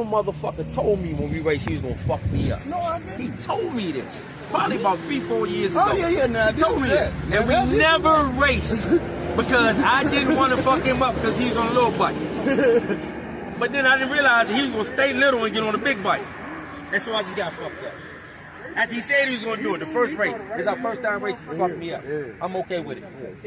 motherfucker told me when we raced he was gonna fuck me up. No, I didn't. He told me this. Probably about 3-4 years ago. Oh, yeah, no, I told me that. And we never raced because I didn't want to fuck him up because he was on a little bike. But then I didn't realize that he was going to stay little and get on a big bike. And so I just got fucked up. After he said he was going to do it, the first race, it's our first time racing, he fucked me up. I'm okay with it.